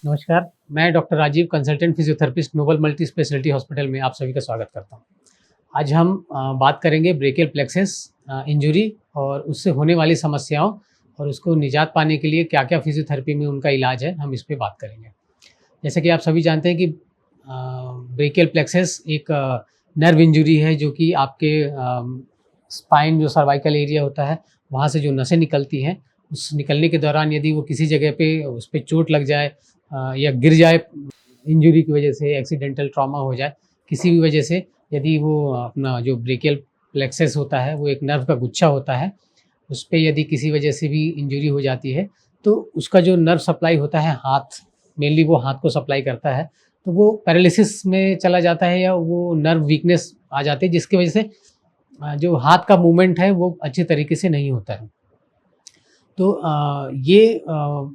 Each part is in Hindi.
नमस्कार, मैं doctor Rajeev consultant physiotherapist Noble multi speciality hospital में आप सभी का स्वागत करता हूँ। आज हम बात करेंगे ब्रेकियल प्लेक्सस इंजरी और उससे होने वाली समस्याओं और उसको निजात पाने के लिए क्या-क्या फिजियोथेरेपी में उनका इलाज है, हम इस पे बात करेंगे। जैसे कि आप सभी जानते हैं कि ब्रेकियल प्लेक्सस एक नर्व इंजरी है जो कि आपके स्पाइन जो सर्वाइकल एरिया होता है, वहाँ से जो नसें निकलती हैं, उस निकलने के दौरान यदि वो किसी जगह पे उस पे चोट लग जाए या गिर जाए इंजरी की वजह से, एक्सीडेंटल ट्रॉमा हो जाए, किसी भी वजह से यदि वो अपना जो ब्रेकियल प्लेक्सस होता है, वो एक नर्व का गुच्छा होता है, उस पे यदि किसी वजह से भी इंजरी हो जाती है, तो उसका जो नर्व सप्लाई होता है हाथ, मेनली वो हाथ को सप्लाई करता है, तो वो पैरालिसिस में चला जाता है या वो नर्व वीकनेस आ जाती है जिसकी वजह से जो हाथ का मूवमेंट है वो अच्छे तरीके से नहीं होता है। तो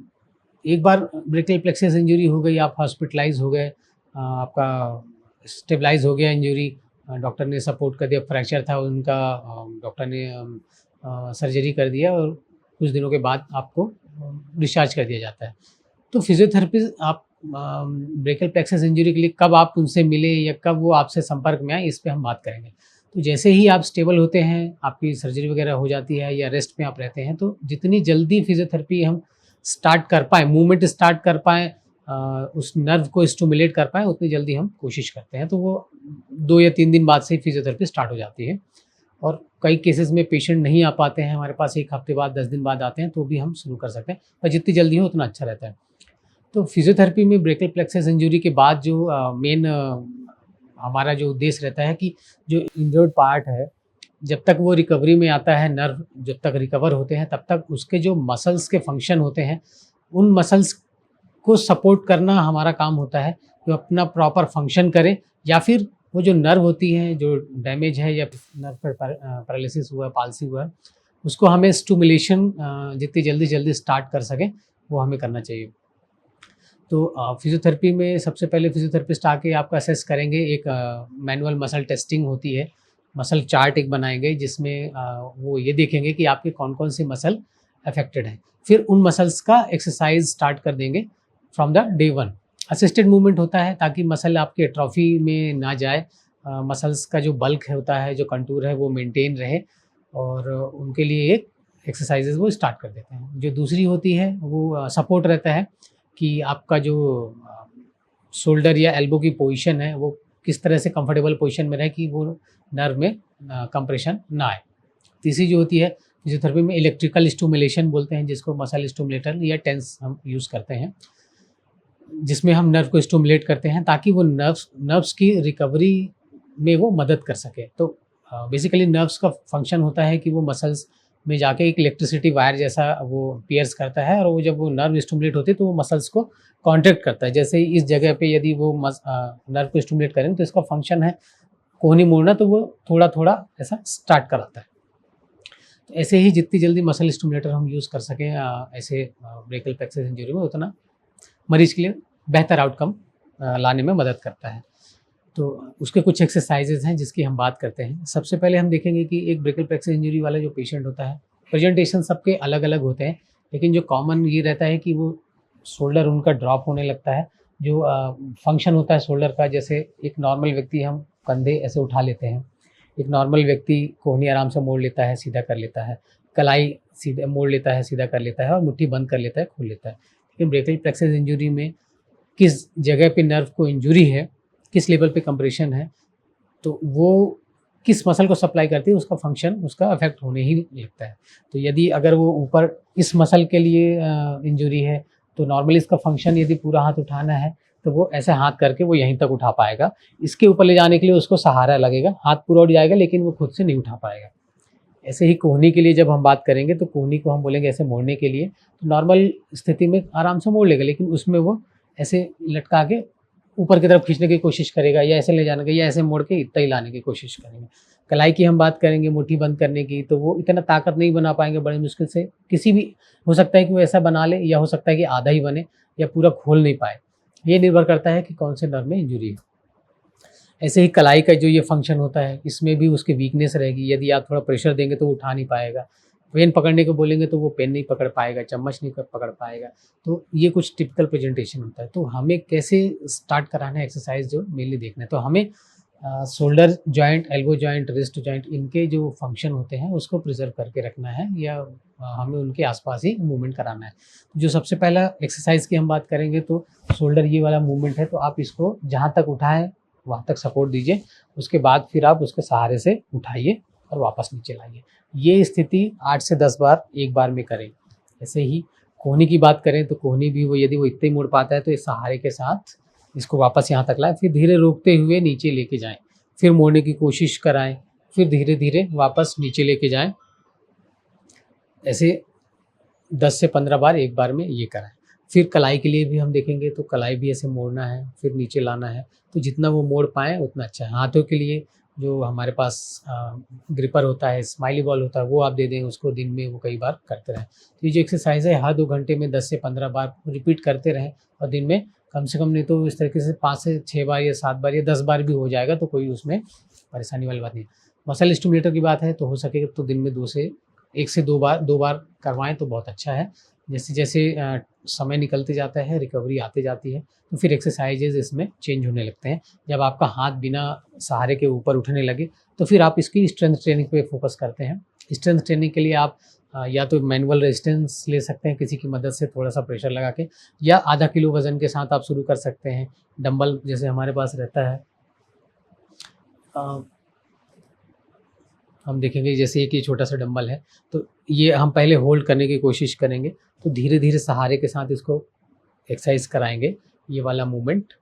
एक बार ब्रेकियल प्लेक्सस इंजरी हो गई, आप हॉस्पिटलाइज हो गए, आपका स्टेबलाइज हो गया इंजरी, डॉक्टर ने सपोर्ट कर दिया, फ्रैक्चर था उनका, डॉक्टर ने सर्जरी कर दिया और कुछ दिनों के बाद आपको डिस्चार्ज कर दिया जाता है। तो फिजियोथेरेपी आप ब्रेकियल प्लेक्सस इंजरी के लिए कब आप उनसे मिले या कब वो आपसे संपर्क में आए, इस पे हम बात करेंगे। तो जैसे ही आप स्टेबल होते हैं, आपकी सर्जरी वगैरह हो जाती है या रेस्ट में आप रहते हैं, तो जितनी जल्दी फिजियोथेरेपी हम स्टार्ट कर पाएँ, मूवमेंट स्टार्ट कर पाएँ, उस नर्व को स्टिमुलेट कर पाएँ, उतनी जल्दी हम कोशिश करते हैं। तो वो 2 या 3 दिन बाद से ही फिजियोथेरेपी स्टार्ट हो जाती है और कई केसेज़ में पेशेंट नहीं आ पाते हैं, हमारे पास 1 हफ्ते बाद, 10 दिन बाद आते हैं, तो भी हम शुरू कर सकते हैं और जितनी जल्दी हो उतना अच्छा रहता है। तो फिजियोथेरेपी में ब्रेकियल प्लेक्सस इंजरी के बाद जो मेन हमारा जो उद्देश्य रहता है कि जो इंजर्ड पार्ट है, जब तक वो रिकवरी में आता है, नर्व जब तक रिकवर होते हैं, तब तक उसके जो मसल्स के फंक्शन होते हैं, उन मसल्स को सपोर्ट करना हमारा काम होता है, जो अपना प्रॉपर फंक्शन करे या फिर वो जो नर्व होती है, जो डैमेज है या नर्व पर पैरालिसिस हुआ है, पाल्सी हुआ है, उसको हमें स्टिमुलेशन जितनी जल्दी स्टार्ट कर सकें, वो हमें करना चाहिए। तो फिजियोथेरेपी में सबसे पहले फिजियोथेरेपिस्ट आके आपका असेस करेंगे, एक मैनुअल मसल टेस्टिंग होती है, मसल चार्ट एक बनाएँगे जिसमें वो ये देखेंगे कि आपके कौन-कौन से मसल अफेक्टेड हैं। फिर उन मसल्स का एक्सरसाइज स्टार्ट कर देंगे from the day 1। Assisted movement होता है ताकि मसल आपकी एट्रोफी में ना जाए, मसल्स का जो बल्क होता है, जो कंटूर है वो मेंटेन रहे और उनके लिए एक एक्सरसाइज़ेज़ वो स्टार्ट कर देते हैं। जो दूसरी होती है वो सपोर्ट रहता है कि आपका जो शोल्डर या एल्बो की पोजीशन है, वो किस तरह से कंफर्टेबल पोजीशन में रहे कि वो नर्व में कंप्रेशन ना आए। तीसरी जो होती है फिजियोथेरेपी में इलेक्ट्रिकल स्टिमुलेशन बोलते हैं जिसको, मसल स्टिमुलेटर या टेंस हम यूज़ करते हैं, जिसमें हम नर्व को स्टिमुलेट करते हैं ताकि वो नर्व्स की रिकवरी में वो मदद कर सके। तो बेसिकली नर्व्स का फंक्शन होता है कि वो मसल्स में जाके एक इलेक्ट्रिसिटी वायर जैसा वो पियर्स करता है और वो जब वो नर्व स्टिमुलेट होती है तो वो मसल्स को कॉन्ट्रैक्ट करता है। जैसे इस जगह पे यदि वो नर्व को स्टिमुलेट करें तो इसका फंक्शन है कोहनी मोड़ना, तो वो थोड़ा-थोड़ा ऐसा स्टार्ट कराता है। तो ऐसे ही जितनी जल्दी मसल स्टिमुलेटर हम यूज़ कर सकें ऐसे ब्रेकियल प्लेक्सस इंजरी में, उतना मरीज़ के लिए बेहतर आउटकम लाने में मदद करता है। तो उसके कुछ एक्सरसाइजेज़ हैं जिसकी हम बात करते हैं। सबसे पहले हम देखेंगे कि एक ब्रेकियल प्लेक्सस इंजरी वाला जो पेशेंट होता है, प्रेजेंटेशन सबके अलग-अलग होते हैं, लेकिन जो कॉमन ये रहता है कि वो शोल्डर उनका ड्रॉप होने लगता है। जो फंक्शन होता है शोल्डर का, जैसे एक नॉर्मल व्यक्ति हम कंधे ऐसे उठा लेते हैं, एक नॉर्मल व्यक्ति कोहनी आराम से मोड़ लेता है, सीधा कर लेता है, कलाई सीधा मोड़ लेता है, सीधा कर लेता है और मुट्ठी बंद कर लेता है, खोल लेता है। लेकिन ब्रेकियल प्लेक्सस इंजरी में किस जगह पे नर्व को इंजरी है, किस लेवल पे कंप्रेशन है, तो वो किस मसल को सप्लाई करती है, उसका फंक्शन उसका अफेक्ट होने ही लगता है। तो यदि अगर वो ऊपर इस मसल के लिए इंजरी है, तो नॉर्मली इसका फंक्शन यदि पूरा हाथ उठाना है, तो वो ऐसे हाथ करके वो यहीं तक उठा पाएगा। इसके ऊपर ले जाने के लिए उसको सहारा लगेगा, हाथ पूरा उठ जाएगा लेकिन वो खुद से नहीं उठा पाएगा। ऐसे ही कोहनी के लिए जब हम बात करेंगे, तो कोहनी को हम बोलेंगे ऐसे मोड़ने के लिए, तो नॉर्मल स्थिति में आराम से मोड़ लेगा, लेकिन उसमें वो ऐसे लटका के ऊपर की तरफ खींचने की कोशिश करेगा या ऐसे ले जाने की या ऐसे मोड़ के इतना ही लाने की कोशिश करेंगे। कलाई की हम बात करेंगे, मुट्ठी बंद करने की, तो वो इतना ताकत नहीं बना पाएँगे, बड़ी मुश्किल से किसी भी, हो सकता है कि वो ऐसा बना ले या हो सकता है कि आधा ही बने या पूरा खोल नहीं पाए। ये निर्भर करता है कि कौन से नर्व में इंजरी है। ऐसे ही कलाई का जो ये फंक्शन होता है, इसमें भी उसकी वीकनेस रहेगी, यदि आप थोड़ा प्रेशर देंगे तो वो उठा नहीं पाएगा। पेन पकड़ने को बोलेंगे तो वो पेन नहीं पकड़ पाएगा, चम्मच नहीं पकड़ पाएगा। तो ये कुछ टिपिकल प्रेजेंटेशन होता है। तो हमें कैसे स्टार्ट कराना है एक्सरसाइज जो मेनली देखना है। तो हमें shoulder joint, elbow joint, wrist joint, इनके जो फंक्शन होते हैं उसको प्रिजर्व करके रखना है, या हमें उनके आसपास ही मूवमेंट कराना है। जो सबसे पहला एक्सरसाइज की हम बात करेंगे तो शोल्डर ये वाला मूवमेंट है, तो आप इसको जहाँ तक उठाएं वहाँ तक सपोर्ट दीजिए। उसके बाद फिर आप उसके सहारे से उठाइए और वापस नीचे लाइए। ये स्थिति 8 से 10 बार एक बार में करें। ऐसे ही कोहनी की बात करें तो कोहनी भी वो यदि वो इतने ही मुड़ पाता है तो इस सहारे के साथ इसको वापस यहाँ तक लाएं, फिर धीरे रोकते हुए नीचे लेके जाएं, फिर मोड़ने की कोशिश कराएं, फिर धीरे धीरे वापस नीचे लेके जाएं। ऐसे 10 से 15 बार एक बार में ये कराएं। फिर कलाई के लिए भी हम देखेंगे तो कलाई भी ऐसे मोड़ना है, फिर नीचे लाना है। तो जितना वो मोड़ पाएँ उतना अच्छा है। हाथों के लिए जो हमारे पास ग्रिपर होता है, स्माइली बॉल होता है, वो आप दे दें उसको, दिन में वो कई बार करते रहें। तो ये जो एक्सरसाइज है हर 2 घंटे में 10 से 15 बार रिपीट करते रहें, और दिन में कम से कम नहीं तो इस तरीके से 5 से 6 बार या 7 बार या 10 बार भी हो जाएगा, तो कोई उसमें परेशानी वाली बात नहीं है। मसल स्टिमुलेटर की बात है तो हो सके तो दिन में 1 से 2 बार करवाएँ तो बहुत अच्छा है। जैसे-जैसे समय निकलते जाता है, रिकवरी आती जाती है, तो फिर एक्सरसाइजेज़ इसमें चेंज होने लगते हैं। जब आपका हाथ बिना सहारे के ऊपर उठने लगे, तो फिर आप इसकी स्ट्रेंथ ट्रेनिंग पे फोकस करते हैं। स्ट्रेंथ ट्रेनिंग के लिए आप या तो मैनुअल रेजिस्टेंस ले सकते हैं किसी की मदद से थोड़ा-सा प्रेशर लगा के, या आधा किलो वज़न के साथ आप शुरू कर सकते हैं। डंबल जैसे हमारे पास रहता है, अ, हम देखेंगे जैसे एक ये छोटा-सा डंबल है, तो ये हम पहले होल्ड करने की कोशिश करेंगे, तो धीरे-धीरे सहारे के साथ इसको एक्सरसाइज कराएँगे। ये वाला मूवमेंट,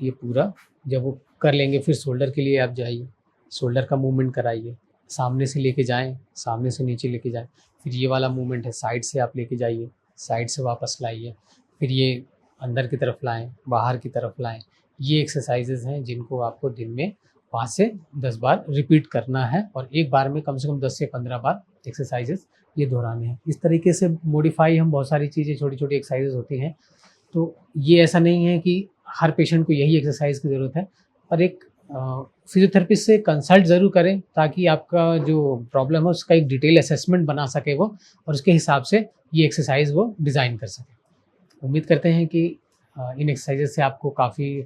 ये पूरा जब वो कर लेंगे, फिर शोल्डर के लिए आप जाइए, शोल्डर का मूवमेंट कराइए, सामने से लेके जाएँ, सामने से नीचे लेके जाएँ। फिर ये वाला मूवमेंट है, साइड से आप लेके जाइए, साइड से वापस लाइए, फिर ये अंदर की तरफ लाएँ, बाहर की तरफ लाएँ। ये एक्सरसाइज़ेज़ हैं जिनको आपको दिन में 5 से 10 बार रिपीट करना है, और एक बार में कम से कम 10 से 15 बार एक्सरसाइज़ेज़ ये दोहराने हैं। इस तरीके से मॉडिफ़ाई हम बहुत सारी चीज़ें, छोटी-छोटी एक्सरसाइज़ेज़ होती हैं। तो ये ऐसा नहीं है कि हर पेशेंट को यही एक्सरसाइज की ज़रूरत है, पर एक फिज़ियोथेरेपिस्ट से कंसल्ट ज़रूर करें, ताकि आपका जो प्रॉब्लम है उसका एक डिटेल असेसमेंट बना सके वो, और उसके हिसाब से ये एक्सरसाइज वो डिज़ाइन कर सके। उम्मीद करते हैं कि इन एक्सरसाइजेज़ से आपको काफ़ी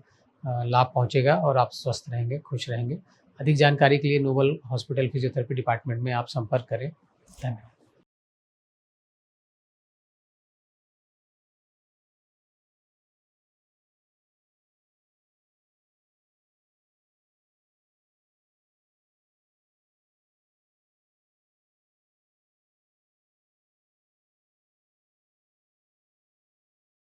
लाभ पहुँचेगा और आप स्वस्थ रहेंगे, खुश रहेंगे। अधिक जानकारी के लिए नोबल हॉस्पिटल फिज़ियोथेरेपी डिपार्टमेंट में आप संपर्क करें। धन्यवाद।